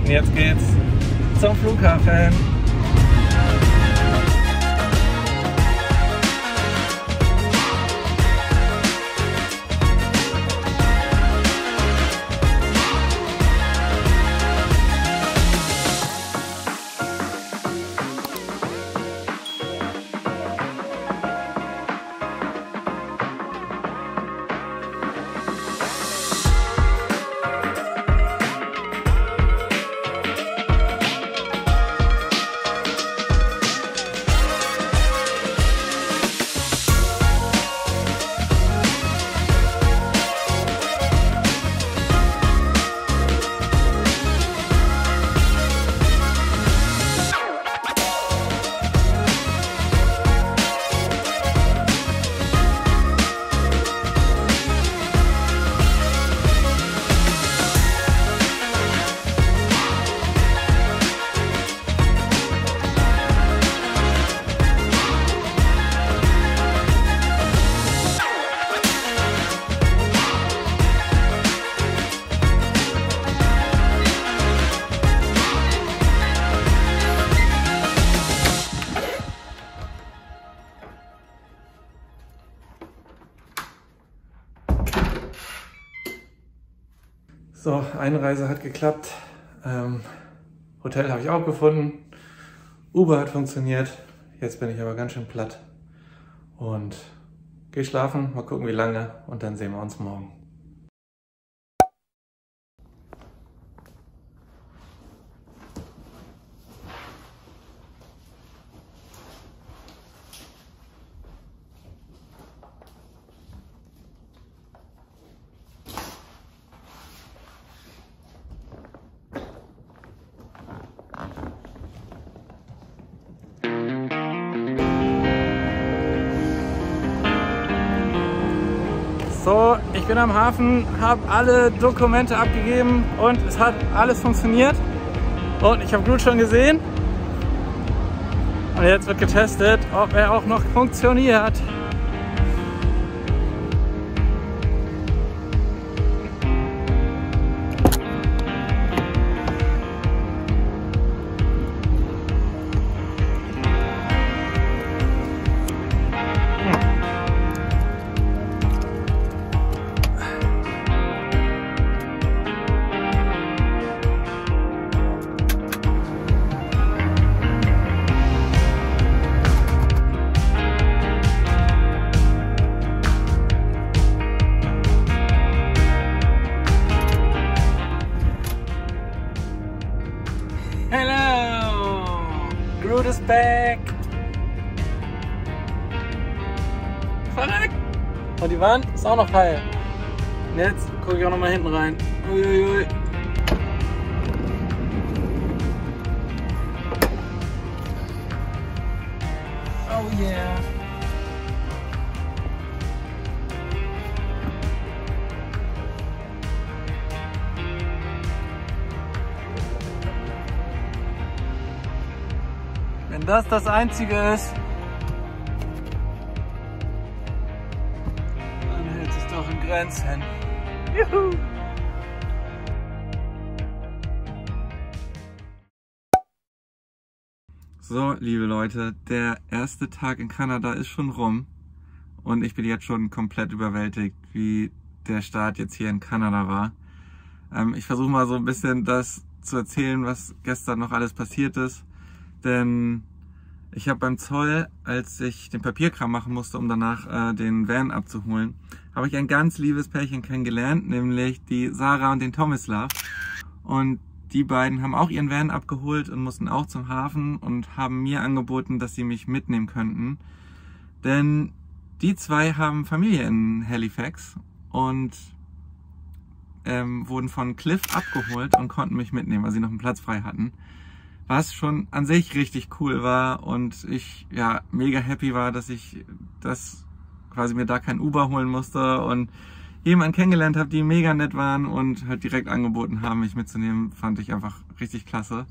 Und jetzt geht's zum Flughafen. So, Einreise hat geklappt, Hotel habe ich auch gefunden, Uber hat funktioniert, jetzt bin ich aber ganz schön platt und gehe schlafen, mal gucken wie lange und dann sehen wir uns morgen. So, ich bin am Hafen, habe alle Dokumente abgegeben und es hat alles funktioniert. Und ich habe Glut schon gesehen. Und jetzt wird getestet, ob er auch noch funktioniert. Hello! Groot is back! Verrückt! Und die Wand ist auch noch heil. Und jetzt gucke ich auch noch mal hinten rein. Uiuiui. Oh yeah! Wenn das das Einzige ist, dann hält es doch in Grenzen. Juhu! So, liebe Leute, der erste Tag in Kanada ist schon rum und ich bin jetzt schon komplett überwältigt, wie der Start jetzt hier in Kanada war. Ich versuche mal so ein bisschen das zu erzählen, was gestern noch alles passiert ist. Denn ich habe beim Zoll, als ich den Papierkram machen musste, um danach den Van abzuholen, habe ich ein ganz liebes Pärchen kennengelernt, nämlich die Sarah und den Tomislav. Und die beiden haben auch ihren Van abgeholt und mussten auch zum Hafen und haben mir angeboten, dass sie mich mitnehmen könnten. Denn die zwei haben Familie in Halifax und wurden von Cliff abgeholt und konnten mich mitnehmen, weil sie noch einen Platz frei hatten. Was schon an sich richtig cool war und ich ja mega happy war, dass ich das quasi mir da kein Uber holen musste und jemanden kennengelernt habe, die mega nett waren und halt direkt angeboten haben, mich mitzunehmen, fand ich einfach richtig klasse.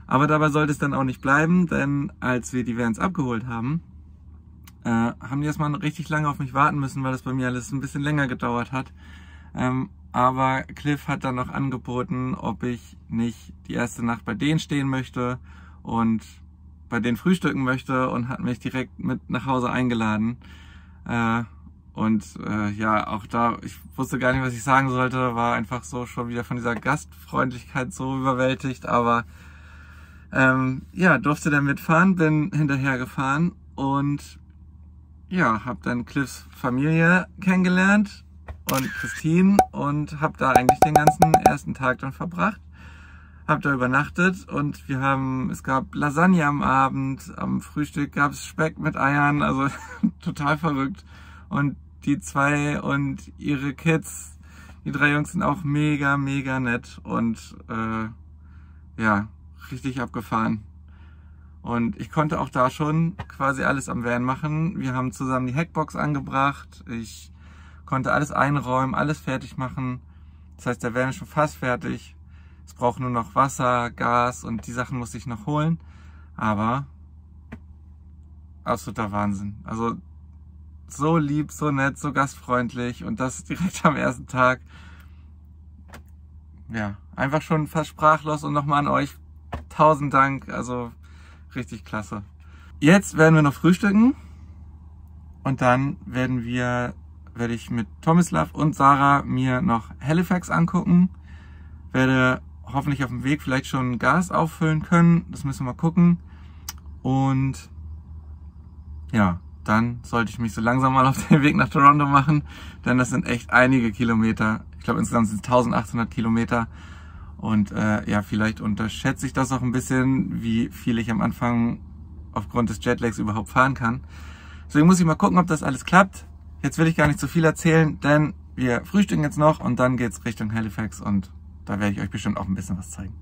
Aber dabei sollte es dann auch nicht bleiben, denn als wir die Vans abgeholt haben, haben die erstmal richtig lange auf mich warten müssen, weil das bei mir alles ein bisschen länger gedauert hat. Aber Cliff hat dann noch angeboten, ob ich nicht die erste Nacht bei denen stehen möchte und bei denen frühstücken möchte und hat mich direkt mit nach Hause eingeladen. Ja, auch da, ich wusste gar nicht, was ich sagen sollte, war einfach so schon wieder von dieser Gastfreundlichkeit so überwältigt, aber ja, durfte dann mitfahren, bin hinterher gefahren und ja, habe dann Cliffs Familie kennengelernt und Christine und habe da eigentlich den ganzen ersten Tag dann verbracht. Habe da übernachtet und es gab Lasagne am Abend, am Frühstück gab es Speck mit Eiern, also total verrückt. Und die zwei und ihre Kids, die 3 Jungs sind auch mega, mega nett und ja, richtig abgefahren. Und ich konnte auch da schon quasi alles am Van machen. Wir haben zusammen die Hackbox angebracht, ich konnte alles einräumen, alles fertig machen. Das heißt, der Van ist schon fast fertig. Es braucht nur noch Wasser, Gas und die Sachen musste ich noch holen. Aber absoluter Wahnsinn. Also so lieb, so nett, so gastfreundlich und das direkt am ersten Tag. Ja, einfach schon fast sprachlos und nochmal an euch 1000 Dank. Also richtig klasse. Jetzt werden wir noch frühstücken und dann werde ich mit Tomislav und Sarah mir noch Halifax angucken. Werde hoffentlich auf dem Weg vielleicht schon Gas auffüllen können. Das müssen wir mal gucken. Und ja, dann sollte ich mich so langsam mal auf den Weg nach Toronto machen, denn das sind echt einige Kilometer. Ich glaube insgesamt sind es 1800 Kilometer. Und ja, vielleicht unterschätze ich das auch ein bisschen, wie viel ich am Anfang aufgrund des Jetlags überhaupt fahren kann. Deswegen muss ich mal gucken, ob das alles klappt. Jetzt will ich gar nicht zu viel erzählen, denn wir frühstücken jetzt noch und dann geht's Richtung Halifax und da werde ich euch bestimmt auch ein bisschen was zeigen.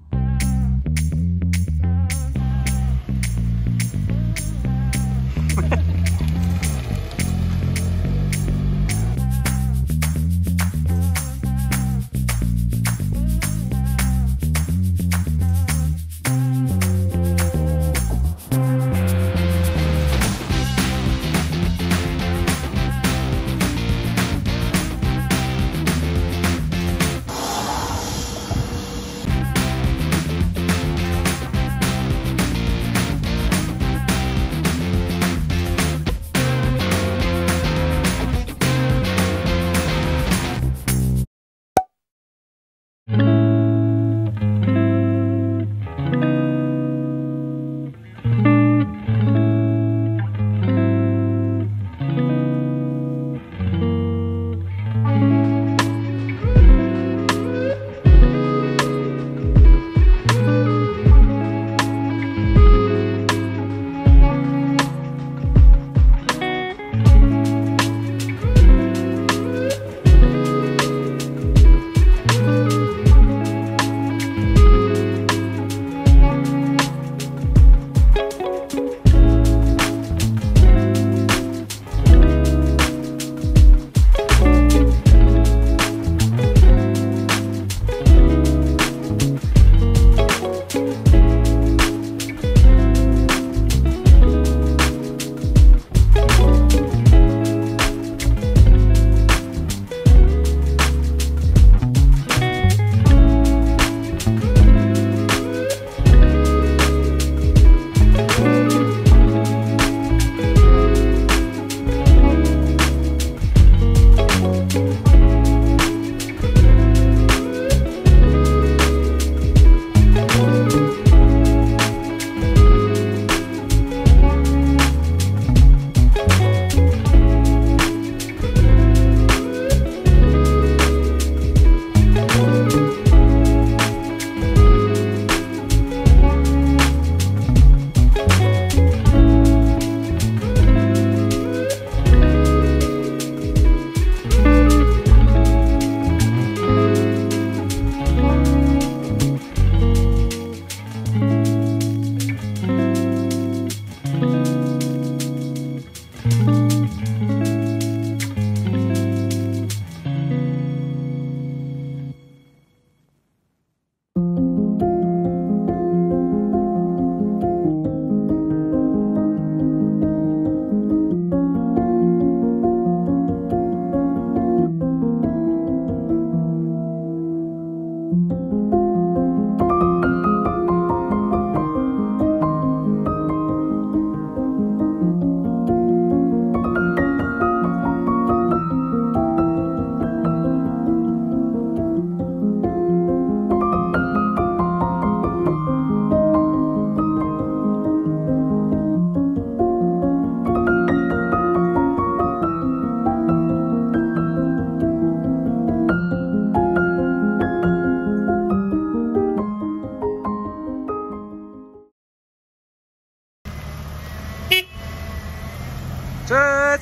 Tschüss!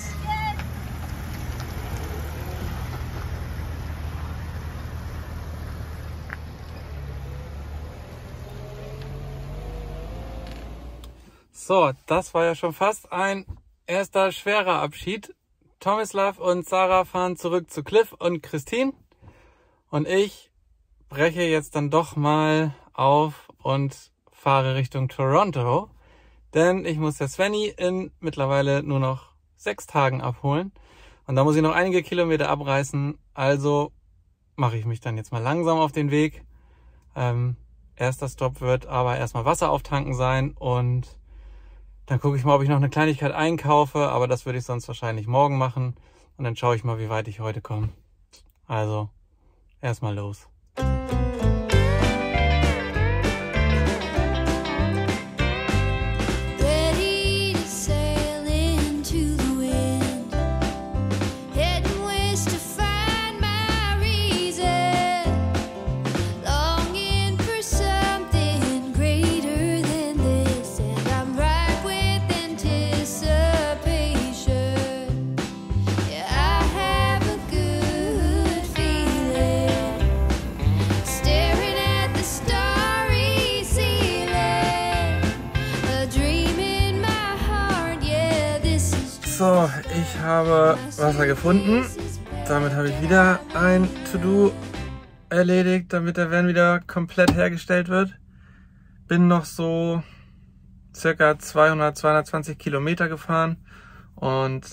So, das war ja schon fast ein erster schwerer Abschied. Tomislav und Sarah fahren zurück zu Cliff und Christine. Und ich breche jetzt dann doch mal auf und fahre Richtung Toronto. Denn ich muss der Svenny in mittlerweile nur noch 6 Tagen abholen. Und da muss ich noch einige Kilometer abreißen. Also mache ich mich dann jetzt mal langsam auf den Weg. Erster Stopp wird aber erstmal Wasser auftanken sein. Und dann gucke ich mal, ob ich noch eine Kleinigkeit einkaufe. Aber das würde ich sonst wahrscheinlich morgen machen. Und dann schaue ich mal, wie weit ich heute komme. Also erstmal los. So, ich habe Wasser gefunden. Damit habe ich wieder ein To-Do erledigt, damit der Van wieder komplett hergestellt wird. Bin noch so circa 220 Kilometer gefahren und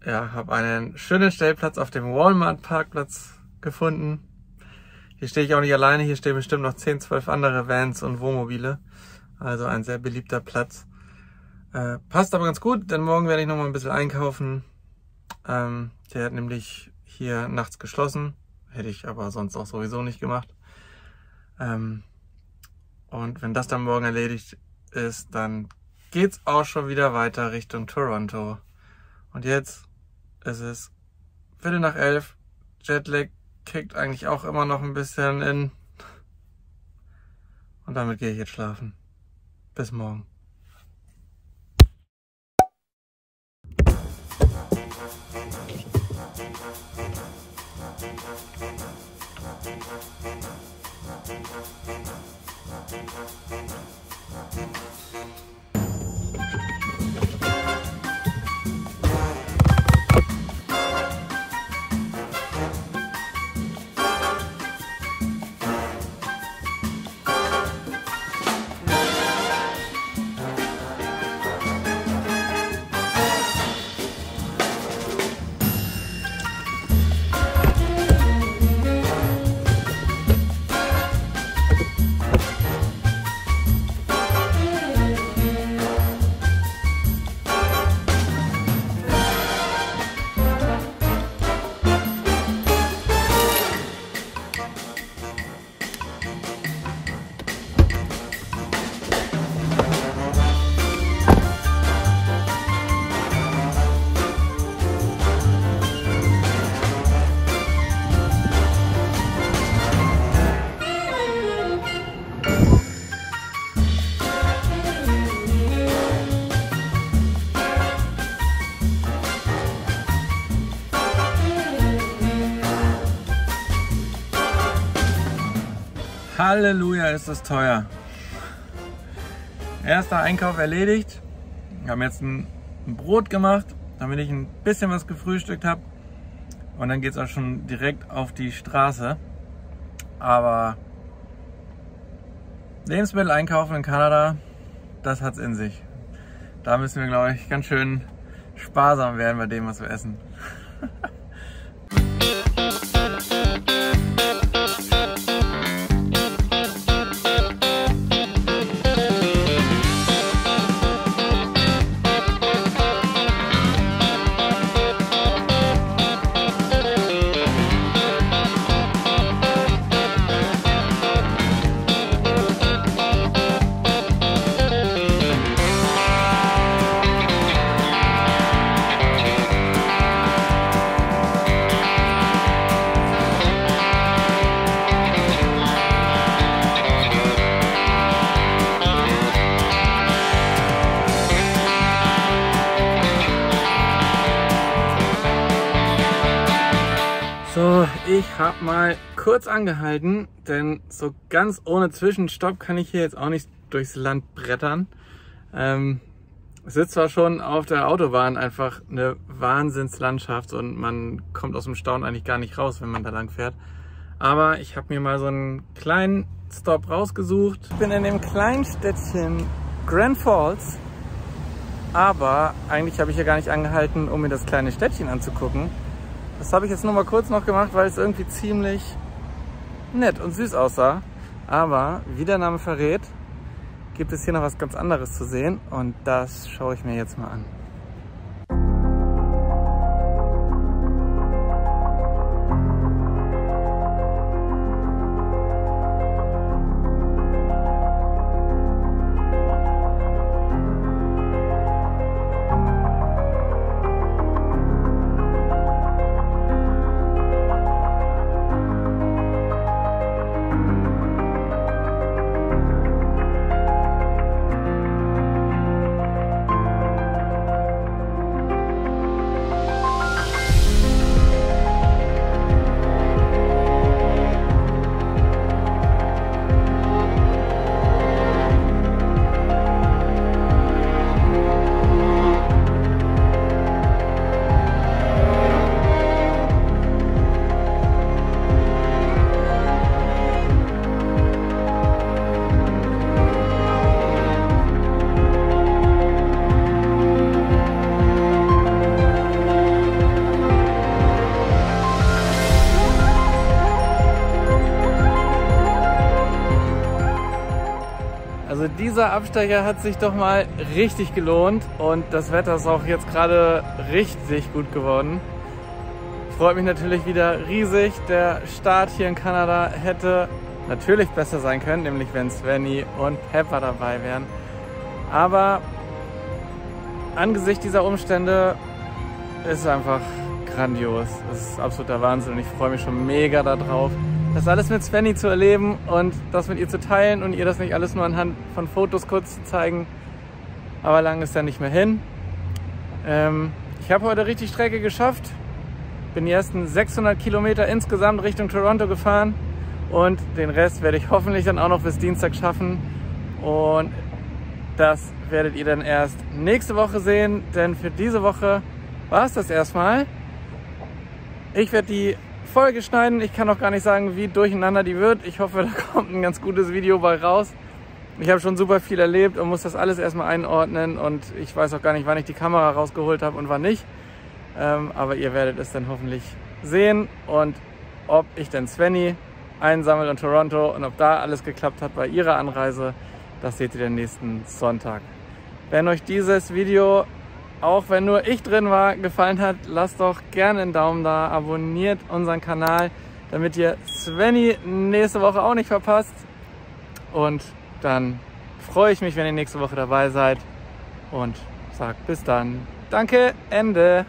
ja, habe einen schönen Stellplatz auf dem Walmart-Parkplatz gefunden. Hier stehe ich auch nicht alleine, hier stehen bestimmt noch 10, 12 andere Vans und Wohnmobile. Also ein sehr beliebter Platz. Passt aber ganz gut, denn morgen werde ich noch mal ein bisschen einkaufen. Der hat nämlich hier nachts geschlossen. Hätte ich aber sonst auch sowieso nicht gemacht. Und wenn das dann morgen erledigt ist, dann geht's auch schon wieder weiter Richtung Toronto. Und jetzt ist es 11:15. Jetlag kickt eigentlich auch immer noch ein bisschen in. Und damit gehe ich jetzt schlafen. Bis morgen. Halleluja, ist das teuer. Erster Einkauf erledigt. Wir haben jetzt ein Brot gemacht, damit ich ein bisschen was gefrühstückt habe. Und dann geht es auch schon direkt auf die Straße. Aber Lebensmittel einkaufen in Kanada, das hat's in sich. Da müssen wir, glaube ich, ganz schön sparsam werden bei dem, was wir essen. Ich habe mal kurz angehalten, denn so ganz ohne Zwischenstopp kann ich hier jetzt auch nicht durchs Land brettern. Es ist zwar schon auf der Autobahn einfach eine Wahnsinnslandschaft und man kommt aus dem Staunen eigentlich gar nicht raus, wenn man da lang fährt. Aber ich habe mir mal so einen kleinen Stop rausgesucht. Ich bin in dem kleinen Städtchen Grand Falls, aber eigentlich habe ich hier gar nicht angehalten, um mir das kleine Städtchen anzugucken. Das habe ich jetzt nur mal kurz noch gemacht, weil es irgendwie ziemlich nett und süß aussah. Aber wie der Name verrät, gibt es hier noch was ganz anderes zu sehen und das schaue ich mir jetzt mal an. Also dieser Abstecher hat sich doch mal richtig gelohnt und das Wetter ist auch jetzt gerade richtig gut geworden. Freut mich natürlich wieder riesig. Der Start hier in Kanada hätte natürlich besser sein können, nämlich wenn Svenny und Pepper dabei wären. Aber angesichts dieser Umstände ist es einfach grandios. Das ist absoluter Wahnsinn und ich freue mich schon mega darauf, das alles mit Svenny zu erleben und das mit ihr zu teilen und ihr das nicht alles nur anhand von Fotos kurz zu zeigen. Aber lang ist ja nicht mehr hin. Ich habe heute richtig Strecke geschafft. Bin die ersten 600 Kilometer insgesamt Richtung Toronto gefahren und den Rest werde ich hoffentlich dann auch noch bis Dienstag schaffen. Und das werdet ihr dann erst nächste Woche sehen, denn für diese Woche war es das erstmal. Ich werde die Folge schneiden. Ich kann auch gar nicht sagen, wie durcheinander die wird. Ich hoffe, da kommt ein ganz gutes Video bei raus. Ich habe schon super viel erlebt und muss das alles erstmal einordnen und ich weiß auch gar nicht, wann ich die Kamera rausgeholt habe und wann nicht. Aber ihr werdet es dann hoffentlich sehen und ob ich denn Svenny einsammle in Toronto und ob da alles geklappt hat bei ihrer Anreise, das seht ihr den nächsten Sonntag. Wenn euch dieses Video, auch wenn nur ich drin war, gefallen hat, lasst doch gerne einen Daumen da, abonniert unseren Kanal, damit ihr Svenny nächste Woche auch nicht verpasst. Und dann freue ich mich, wenn ihr nächste Woche dabei seid und sage bis dann. Danke, Ende.